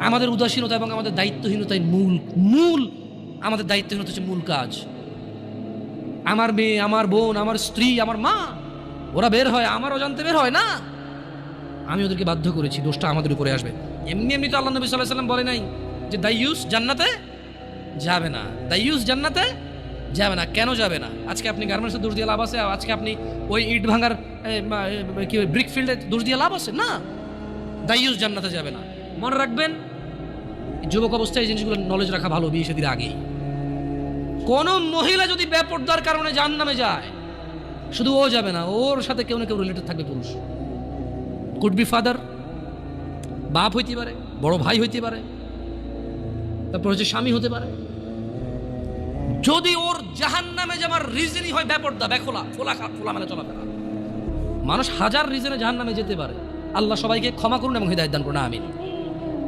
আমাদের উদাসীনতা এবং আমাদের দায়িত্বহীনতাই মূল আমাদের দায়িত্বহীনতা হচ্ছে মূল কাজ। আমার মেয়ে, আমার বোন, আমার স্ত্রী, আমার মা, ওরা বের হয়, আমার অজান্তে বের হয় না, আমি ওদেরকে বাধ্য করেছি, দোষটা আমাদের উপরে আসবে। এমনি এমনি তো আল্লাহ নবী সাল্লাল্লাহু আলাইহি ওয়াসাল্লাম বলে নাই যে দাইয়ুস জান্নাতে যাবে না, দাইয়ুস জান্নাতে যাবে না। কেন যাবে না? আজকে আপনি গার্মেন্টসে দোষ দিয়ে লাভ আছে? আজকে আপনি ওই ইট ভাঙার কি ব্রিক ফিল্ডে দোষ দিয়ে লাভ আছে? না, দাইয়ুস জান্নাতে যাবে না। মনে রাখবেন, যুবক অবস্থায় এই জিনিসগুলো নলেজ রাখা ভালো। বিয়ে শাদীর আগেই কোন মহিলা যদি বেপরদার কারণে জাহান্নামে যায়, শুধু ও যাবে না, ওর সাথে কেউ না কেউ রিলেটেড থাকবে পুরুষ। কুড বি ফাদার, বাপ হইতে পারে, বড় ভাই হইতে পারে, তারপর হচ্ছে স্বামী হতে পারে। যদি ওর জাহান্নামে যাওয়ার রিজনই হয় বেপরদা, বেখোলা, খোলা মেলা চলাফেরা, মানুষ হাজার রিজনে জাহান্নামে যেতে পারে। আল্লাহ সবাইকে ক্ষমা করুন এবং হিদায়াত দান করুন, আমিন।